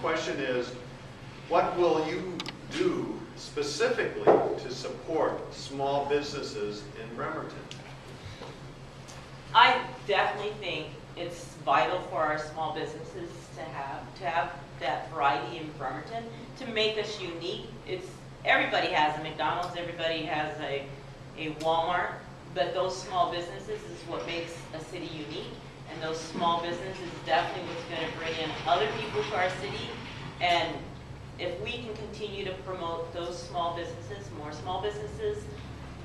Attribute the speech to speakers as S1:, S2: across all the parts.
S1: question is, what will you do specifically to support small businesses in Bremerton?
S2: I definitely think it's vital for our small businesses to have that variety in Bremerton to make us unique. Everybody has a McDonald's, everybody has a Walmart, but those small businesses is what makes a city unique. And those small businesses is definitely what's going to bring in other people to our city. And if we can continue to promote those small businesses,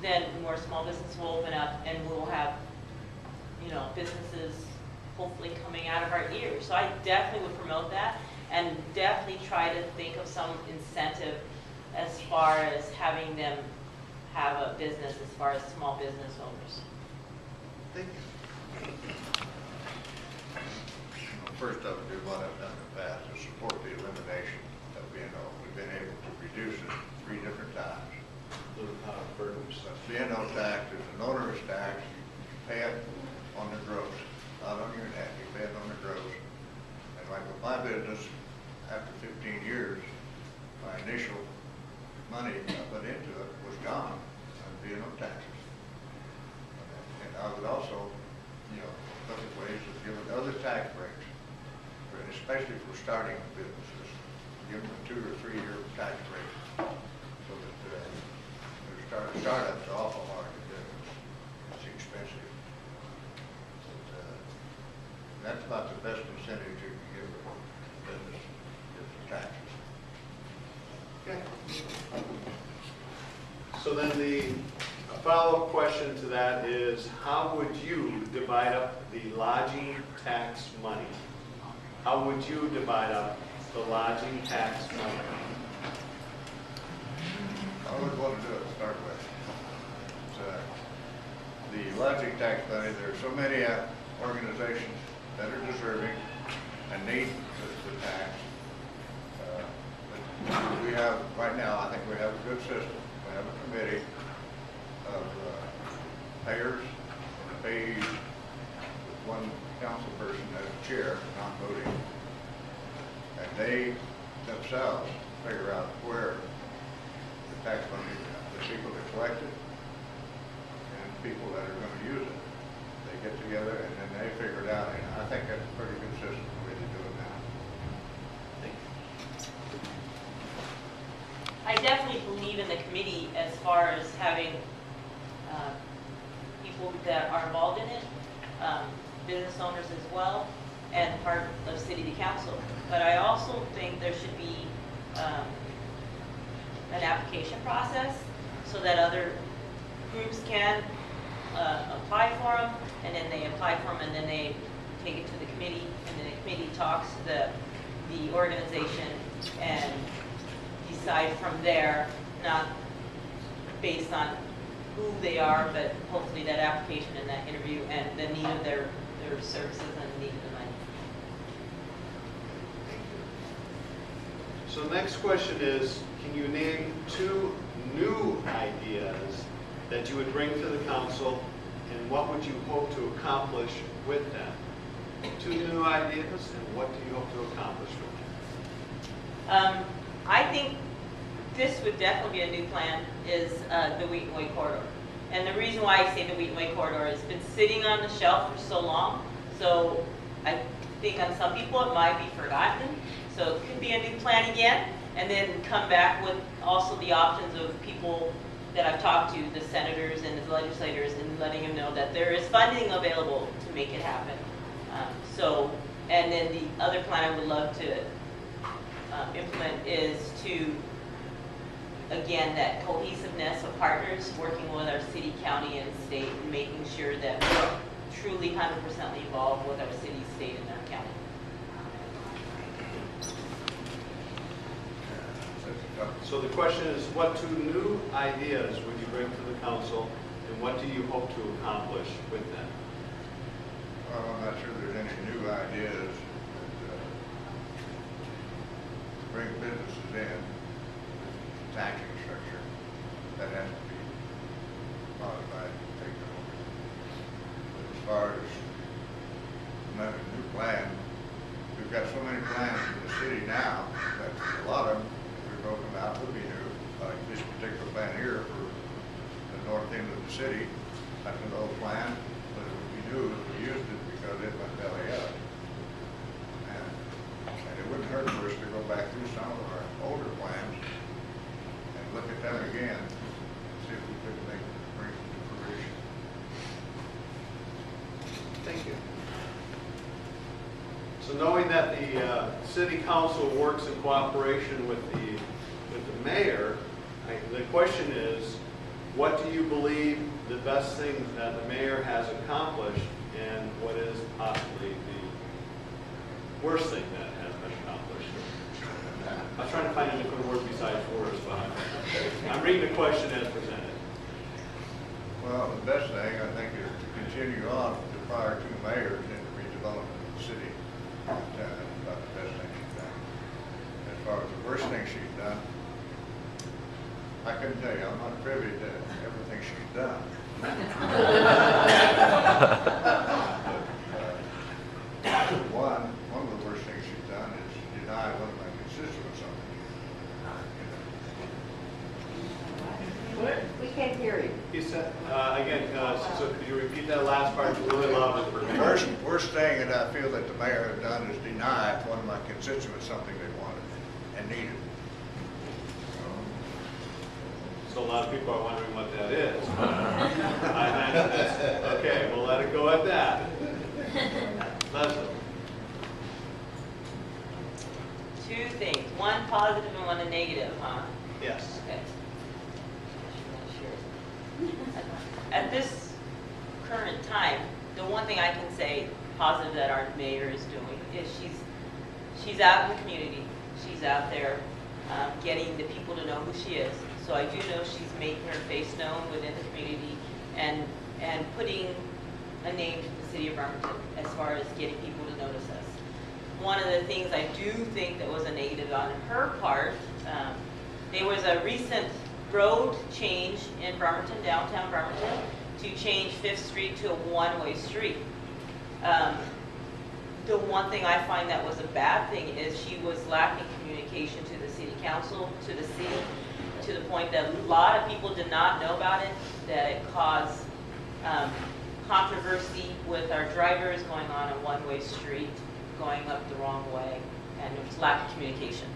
S2: then more small businesses will open up, and we'll have, businesses hopefully coming out of our ears. So I definitely would promote that, and definitely try to think of some incentive as far as having them have a business, as far as small business owners.
S1: Thank you.
S3: First, I would do what I've done in the past, is support the elimination of B&O. We've been able to reduce it 3 different times. The B&O tax is an onerous tax. You pay it on the gross, not on your net. You pay it on the gross. And like with my business, after 15 years, my initial money I put into it was gone on B&O taxes. And I would also, look at ways of giving other tax breaks, especially for starting businesses, give them a 2 or 3 year tax break, so that startups are awful hard to do. It's expensive. But, that's about the best incentive you can give a business is the taxes.
S1: Okay. So then the follow-up question to that is, how would you divide up the lodging tax money? How would you divide up the lodging tax money?
S3: I would want to do it to start with. The lodging tax money, there are so many organizations that are deserving and need the tax. But we have, right now, I think we have a good system. We have a committee of payers and payees with one council person as chair, non-voting. And they themselves figure out where the tax money, the people that collect it, and people that are going to use it. They get together and then they figure it out. And I think that's a pretty good system the way they do it now.
S1: Thank you.
S2: I definitely believe in the committee as far as having people that are involved in it, business owners as well, and part of city council. But I also think there should be an application process so that other groups can apply for them, and then they apply for them, and then they take it to the committee, and then the committee talks to the organization and decide from there, not based on who they are, but hopefully that application and that interview and the need of their services and the need of the money.
S1: So the next question is, can you name 2 new ideas that you would bring to the council, and what would you hope to accomplish with them? 2 new ideas, and what do you hope to accomplish with them?
S2: I think this would definitely be a new plan, is the Wheaton Way corridor. And the reason why I say the Wheaton Way corridor is it's been sitting on the shelf for so long, so I think on some people it might be forgotten. So it could be a new plan again, and then come back with also the options of people that I've talked to, the senators and the legislators, and letting them know that there is funding available to make it happen. And then the other plan I would love to implement is to, again, that cohesiveness of partners working with our city, county, and state, and making sure that we're truly 100% involved with our city, state, and our county.
S1: So the question is, what 2 new ideas would you bring to the council, and what do you hope to accomplish with them?
S3: Well, I'm not sure there's any new ideas that bring businesses in. Taxing structure that has to be modified and taken over. But as far as another new plan, we've got so many plans in the city now now, but a lot of them, if we broke them out, would be new. Like this particular plan here for the north end of the city, that's an old plan, but it would be new if we used it because it went belly up. And it wouldn't hurt for us to go back through some of our older plans and look at them again, and see if we could bring them to fruition.
S1: Thank you. So knowing that the city council works in cooperation with the mayor, the question is, what do you believe the best thing that the mayor has accomplished, and what is possibly the worst thing that has been accomplished? I was trying to find a different word besides worst, but I'm reading the question as presented.
S3: Well, the best thing, I think, is to continue on with the prior two mayors in the redevelopment of the city. That's about the best thing she's done. As far as the worst thing she's done, I couldn't tell you. I'm not privy to everything she's done. One of the worst things she's done is deny one of my constituents something.
S4: We can't hear you.
S1: He said, again, so could you repeat that last part really loud?
S3: The worst thing that I feel that the mayor has done is deny one of my constituents something they wanted and needed.
S1: So a lot of people are wondering what that is. I imagine that's, okay, we'll let it go at that. Leslie.
S2: Two things, one positive and one a negative, huh?
S1: Yes.
S2: Okay. At this current time, the one thing I can say positive that our mayor is doing is she's out in the community. She's out there getting the people to know who she is. So I do know she's making her face known within the community and putting a name to the city of Bremerton as far as getting people to notice us. One of the things I do think that was a negative on her part, there was a recent road change in Bremerton, downtown Bremerton, to change 5th Street to a one-way street. The one thing I find that was a bad thing is she was lacking communication to the city council, to the city, to the point that a lot of people did not know about it, that it caused controversy with our drivers going on a one-way street, going up the wrong way, and it was lack of communication.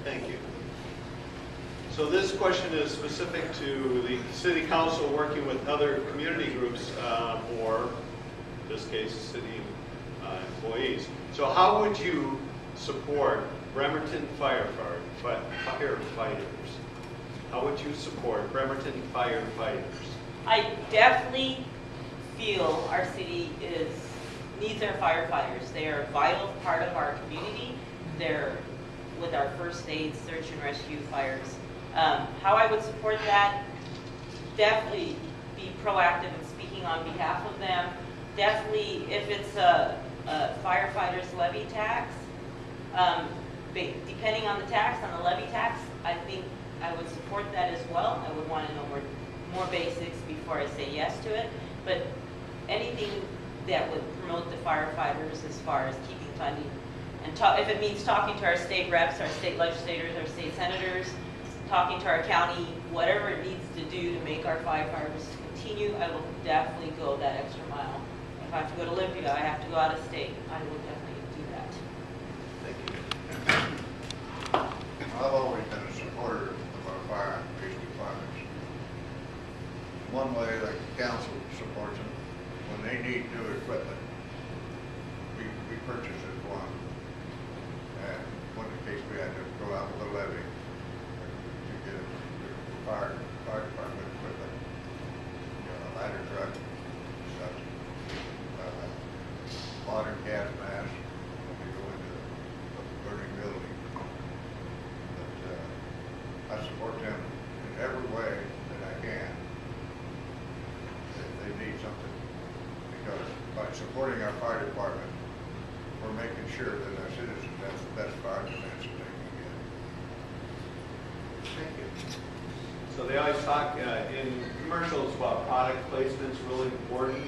S1: Thank you. So this question is specific to the city council working with other community groups or, in this case, city employees. So how would you support Bremerton firefighters? How would you support Bremerton firefighters?
S2: I definitely feel our city needs our firefighters. They are a vital part of our community. They're with our first aid, search and rescue fires. How I would support that, definitely be proactive in speaking on behalf of them. Definitely, if it's a firefighter's levy tax, depending on the tax, on the levy tax, I think I would support that as well. I would want to know more basics before I say yes to it. But anything that would promote the firefighters as far as keeping funding, and if it means talking to our state reps, our state legislators, our state senators, talking to our county, whatever it needs to do to make our firefighters continue, I will definitely go that extra mile. If I have to go to Olympia, I have to go out of state, I will definitely do that.
S1: Thank you.
S3: I've always been a supporter of our fire and police departments. One way, like the council supports them, when they need new equipment, we purchase it for them. And one case we had to go out with a levy to get the fire department equipment, a ladder truck, such, modern gas mask when we go into a burning building. But I support them in every way that I can. They need something, because by supporting our fire department, we're making sure that our citizens have the best fire defense that they can get.
S1: Thank you. So they always talk in commercials about product placement's really important.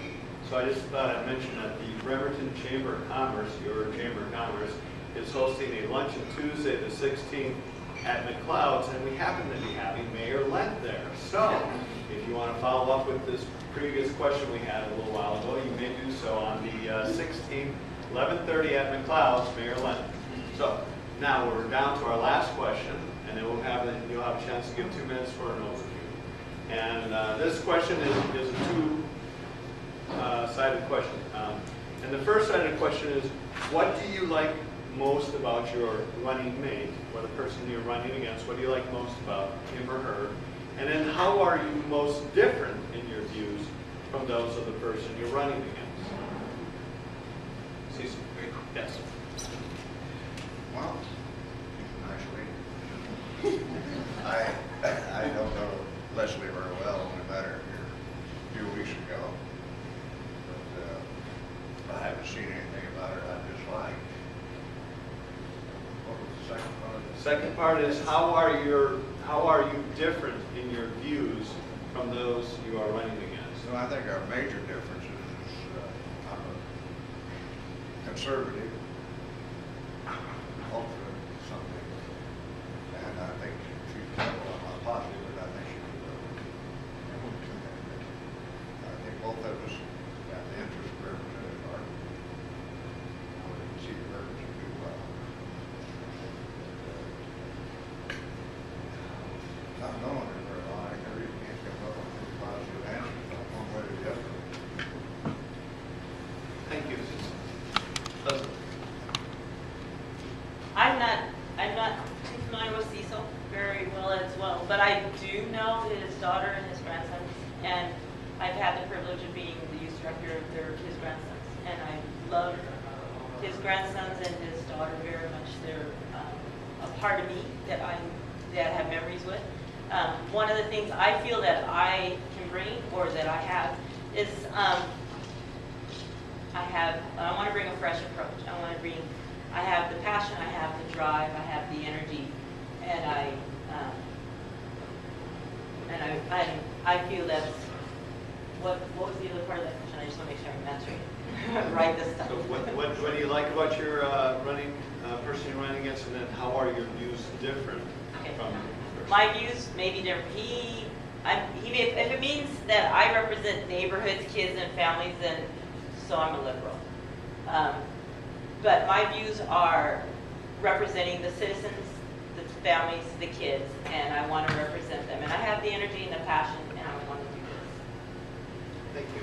S1: So I just thought I'd mention that the Bremerton Chamber of Commerce, your Chamber of Commerce, is hosting a luncheon Tuesday the 16th at McLeod's, and we happen to be having Mayor Lent there. So, if you want to follow up with this previous question we had a little while ago, you may do so on the 16th, 11:30 at McLeod's, Mayor Lent. So, now we're down to our last question, and then you'll have a chance to give 2 minutes for an overview. And this question is a two-sided question. And the first sided question is, what do you like most about your running mate, or the person you're running against? What do you like most about him or her? And then how are you most different in your views from those of the person you're running against? Cecil? Yes.
S3: Well, nice lady. I don't know Leslie very well, only met her here a few weeks ago. But I haven't seen anything about her I dislike. What was the second part of
S1: The second part is, how are you different in your views from those you are running against?
S3: So I think our major difference is I'm a conservative, ultra something, and I think she's I'm positive, but I think she's I think both of us got the interest of Bremerton at heart. I would see Bremerton do well. Not knowing her very long, I really can't come up with any positive answers one way or the other.
S1: Thank you, Cecil. Leslie?
S2: I'm not too familiar with Cecil very well as well, but I do know his daughter and his grandsons, and I've had the privilege of being the youth director of his grandsons, and I love his grandsons and his daughter very much. They're a part of me that I have memories with. One of the things I feel that I can bring, or that I have, is I want to bring a fresh approach. I have the passion, I have the drive, I have the energy, and I feel that's what was the other part of that question? I just want to make sure I'm answering it right this time.
S1: So what do you like about your person you're running against, and then how are your views different
S2: Okay.
S1: from
S2: My views may be different. If it means that I represent neighborhoods, kids, and families, then so I'm a liberal. But my views are representing the citizens, the families, the kids, and I want to represent them. And I have the energy and the passion, and I want to do this.
S1: Thank you.